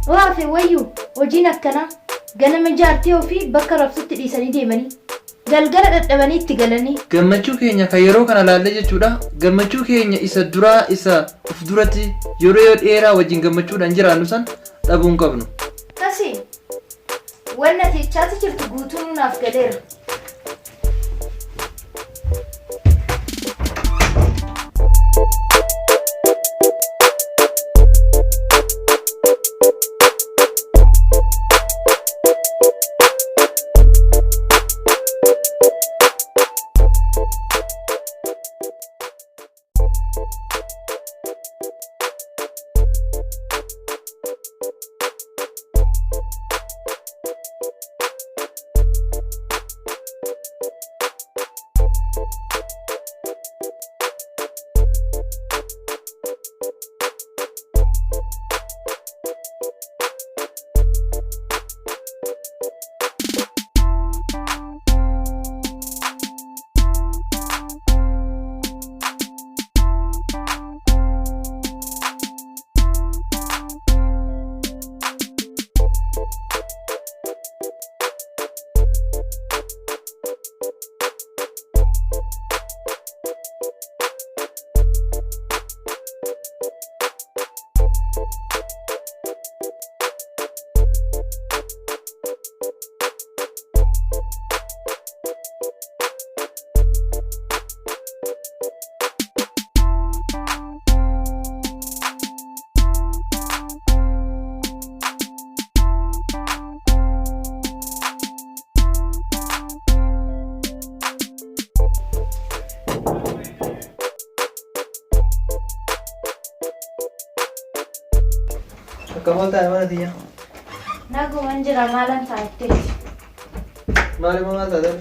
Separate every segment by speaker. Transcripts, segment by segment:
Speaker 1: Waafi wayyu hojiin akkana ganama jaartii ofii bakka rabsutti dhiisanii deemanii galgala dadhabanii itti galanii
Speaker 2: gammachuu keenya kan yeroo kana laallee jechuudha. Gammachuu keenya isa duraa isa uf duratti yeroo dheeraa wajjin gammachuudhaan jiraannu san dhabuun qabnu.
Speaker 1: Kasi wanna tichaati jirtu guutuun naaf galeera.
Speaker 2: Kamu tahu mana dia?
Speaker 1: Nagu manjira malan taate.
Speaker 2: Mari mama tahu.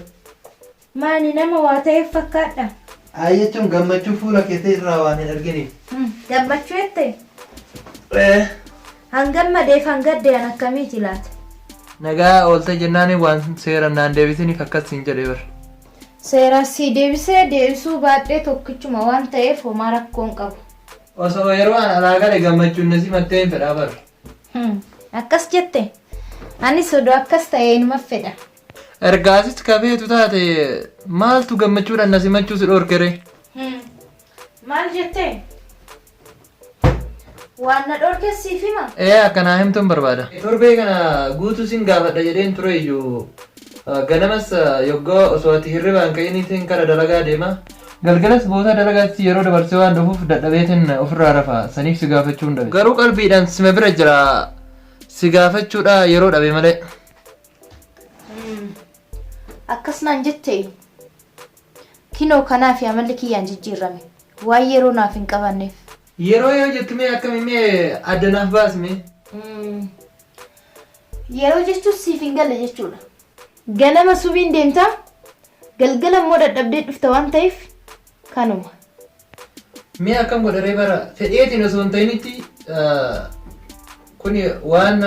Speaker 1: Mani nama waatee fakkaadha.
Speaker 2: Jechuun gammachuu fuula keessee irraa waan hin argine.
Speaker 1: Gammachuu jettee? Hangammadeef hangaddeen akkamiiti laata?
Speaker 2: Nagaa oolte jennaan waan seera naan deebisiniif akkasiin jedhee bar.
Speaker 1: Seera si deebisuu baadhee tokkichuma waan ta'eef homaa rakkoon qabu.
Speaker 2: Osoo yeroo an alaa gale gammachuun nasi mattee hin fedhaa bar.
Speaker 1: Akkas jette? Ani sodoo akkas ta'ee inuma fedha.
Speaker 2: Ergaasis kabeetu taate maaltu gammachuudhaan nasi machuu si dhorkere?
Speaker 1: Maal jettee? Waan na dhorkesiif hima?
Speaker 2: Akkanaa himtuun barbaada. Torbee kana guutuu sin gaafadha jedheen ture iyyuu ganamas yoggoo osoo ati hirribaan ka'iniitiin kara dalagaa deema. Galgalas boota dalagaatti yeroo dabarsee waan dhufuuf dadhabeetiin ofirraa rafa saniif si gaafachuu hin dhabe. Garuu qalbiidhaan sima bira jira si gaafachuudha yeroo dhabe malee.
Speaker 1: Akkas naan jettee kinoo kanaaf amalli kiyyaan jijjiirrame waan yeroo naaf hin qabanneef.
Speaker 2: Yeroo yoo jettumee akkamimee adda naaf baasime?
Speaker 1: Yeroo jechuun siif hin galle jechuudha. Ganama subiin deemtaa galgala immoo dadhabdee dhufta waan ta'eef kanuma.
Speaker 2: Mee akkam godharee bara fedheetiin osoo hin ta'initti kun waan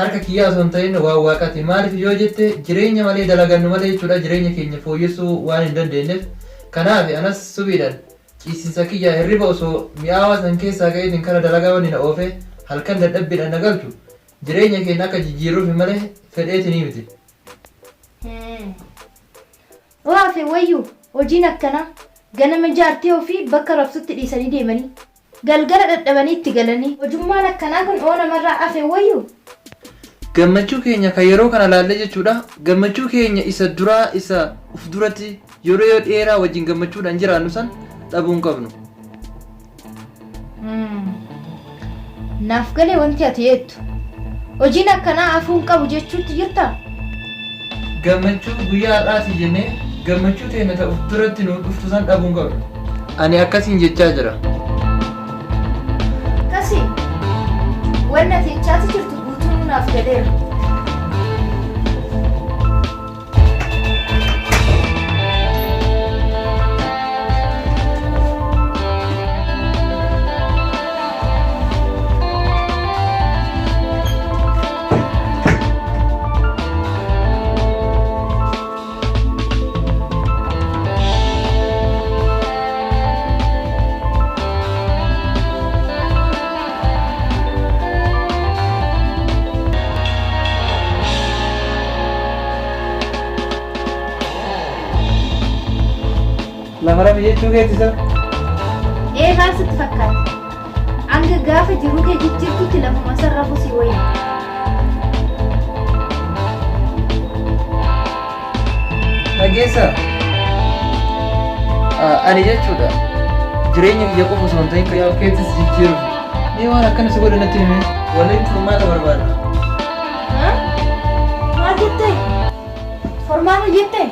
Speaker 2: harka kiyyaa osoo hin ta'in waan waaqaati. Maaliif yoo jette jireenya malee dalagannu malee jechuudha jireenya keenya fooyyessuu waan hin dandeenyeef. Kanaaf anas subiidhaan ciisinsa kiyyaa hirriba osoo mi'aawaa san keessaa ka'eetiin kana dalagaa waliin oofee halkan dadhabbiidhaan na galchu jireenya keenya akka jijjiirruuf malee fedheetiin miti.
Speaker 1: Waafi wayyu hojiin akkana ganama jaartii ofii bakka rabsutti dhiisanii deemanii galgala dadhabanii itti galanii hojummaan akkanaa kun oo namarraa hafe wayyu.
Speaker 2: Gammachuu keenya kan yeroo kana laallee jechuudha. Gammachuu keenya isa duraa isa uf duratti yeroo dheeraa wajjin gammachuudhaan jiraannu san dhabuun qabnu.
Speaker 1: Naaf galee wanti ati jettu hojiin akkanaa hafuun qabu jechuutti jirta?
Speaker 2: Gammachuu guyyaa har'aati jennee gammachuu teenya ta'uuf duratti nu dhuftu san dhabuun qabnu. Ani akkasiin jechaa jira.
Speaker 1: Akkasii wanna tichaati jirtu guutuun naaf galeera.
Speaker 2: Lama rame jechuu keeti isa.
Speaker 1: Maal sitti fakkaata? Hanga gaafa jiruu kee jijjiirtutti lafuma sarara busii wayya.
Speaker 2: Dhageessa. Ani jechuudha. Jireenya biyya qofa osoo hin ta'in kan yaa'u keettis jijjiiruuf. Mee waan akkana si godhe natti hime waliin furmaata barbaada.
Speaker 1: Maal jettee? Furmaata jettee?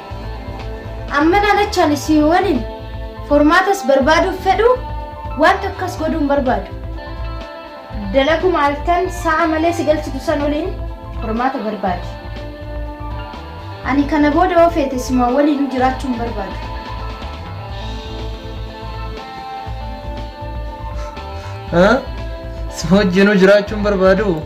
Speaker 1: Amma naanachaan si waliin furmaatas barbaaduuf fedhu wanta akkas godhuun barbaadu. Dalaguma halkan sa'a malee si galchitu san waliin furmaata barbaadu. Ani kana booda yoo feete sima waliin jiraachuun barbaadu.
Speaker 2: Si wajjinuu jiraachuun barbaadu?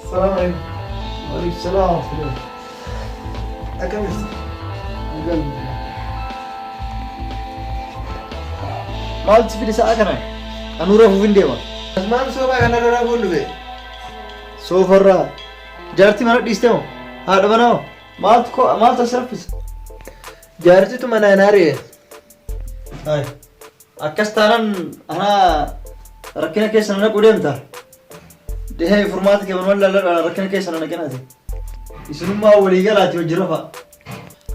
Speaker 3: السلام عليكم. وعليكم السلام ورحمة الله. أكمل. مالت في الساعة كنا. أنا أروح وين ديما.
Speaker 2: Asmaan soofaa kana dura bulu be.
Speaker 3: سوف الرا. جارتي ما رديستمو. هذا بناو. مالت أسرفس.
Speaker 2: Jaartitu mana naare.
Speaker 3: هاي. أكستانا أنا ركنا كيس أنا قدام تا. ده هي فرماتك من ولا ركنا كيس أنا كناتي. يسلم ما ولي قالت وجرفها.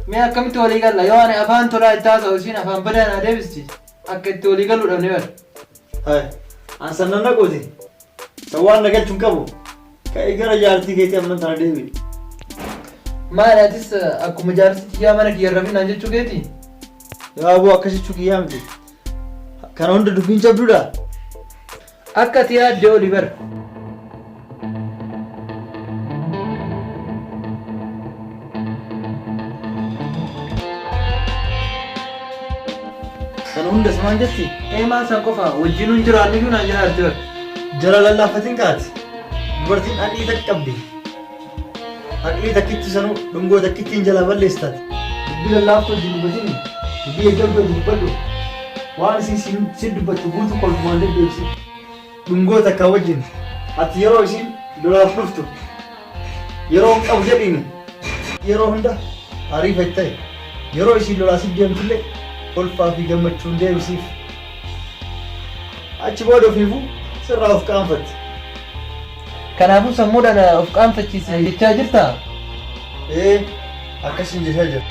Speaker 2: Mee akkamitti walii galla yoo ani afaan tolaa itti haasa'u isiin afaan badaa na deebisti akka itti walii galuu dhabne bara.
Speaker 3: هاي. أنا سننا قودي. سوان نقل شنكبو. كأي جرا جارتي كيتي أمن تنا ديبي.
Speaker 2: Maal atis akkuma jaartichi yaa mana kiyya rafin naan jechuu keeti?
Speaker 3: يا أبو أكشي شو كيام دي. كانوا عند دبين جبرودا.
Speaker 2: Akka ati yaadde oli bara.
Speaker 3: كانوا عند سمان جتي.
Speaker 2: Maal san qofa wajjinuun jiraannu iyyuu naan jiraatti bara.
Speaker 3: جرا لا فتين كات. برتين أني تكبدي. أكلي تكيت سنو دمغو تكيتين جلا بلستات. بلا لا فتو جلو بديني. بيا جنب بلو. وأنا سيد بتبوت كل مالي بيسي. دمغو تكاوجين. أتيرو سين دولا فلفتو. يرو أو جبيني. يرو هندا. عارف هتاي. يرو سين دولا سيد ديم تلي. كل فافي جمع تشوندي بسيف. أتش بودو فيفو. سراف كامفت.
Speaker 2: Kanaafuu sammuudhaan of qaanfachiise jechaa jirtaa?
Speaker 3: Akkasiin jechaa jira.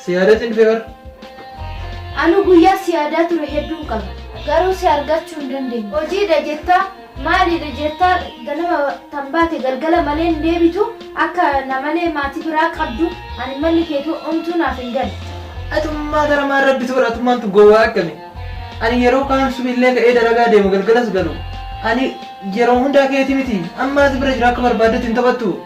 Speaker 2: Siyaadatiin fe'ar.
Speaker 1: Anu guyyaa siyaadaa ture hedduun qaba. Garuu si argachuu hin dandeenye. Hojiidha jettaa maalidha jettaa ganama tambaate galgala malee hin deebitu akka namalee maatii biraa qabdu ani malli keetu omtuu naaf hin galle.
Speaker 2: Atummaa gara maan rabbitu bara atummaantu gowwaa akkami. Ani yeroo kaan subillee ka'ee dalagaa deemu galgalas galu. Ani yeroo hundaa keeti miti amma as bira jira akka barbaaddetti hin taphattu.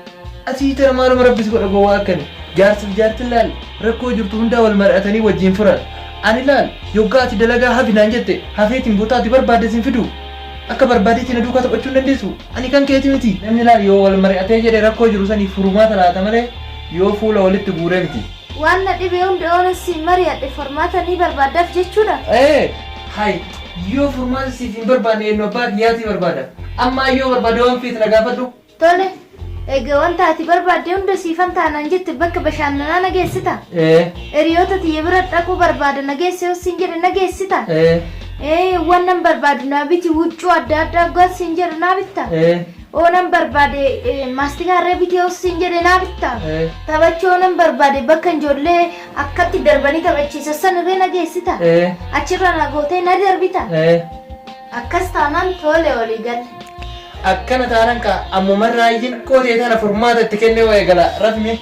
Speaker 2: Asii tana maaluma rabbisu godha gowwaa akkami. Jaarsiif jaartin laal rakkoo jirtu hundaa wal mari'atanii wajjin furan. Ani laal yoggaa ati dalagaa hafinaan jette hafeetiin bootaati barbaadde sin fidu. Akka barbaaddeetiin aduukaa taphachuu hin dandeessu. Ani kan keeti miti. Namni laal yoo wal mari'atee jedhee rakkoo jiru saniif furmaata laata malee yoo fuula walitti guuree miti.
Speaker 1: Waan na dhibee hunda oolas si mari'adhe furmaata ni barbaaddaaf jechuudha.
Speaker 2: Hai yoo furmaata siif hin barbaanne eenyu abbaa kiyyaati barbaada. Amma yoo barbaade waan feete na gaafadhu.
Speaker 1: Tole. Egaa wanta ati barbaadde hunda siifan taanaan jette bakka bashannanaa na geessita? Hiriyoota tiyya bira dhaquu barbaada na geesse siin jedhe na geessita? Wannan barbaadu naa biti huccuu adda addaa gosa siin jedhe naa bitta? Oonan barbaade maastiqaarree bitee siin jedhe naa bitta? Taphachuu oonan barbaade bakka ijoollee akkatti darbanii taphachiisa sanirree na geessita? Achirra na gootee na darbita? Akkas taanaan tole walii galle.
Speaker 2: Akkana taanaan ka ammumarraa ijin kootee tana furmaata itti kennee wayii gala rafme.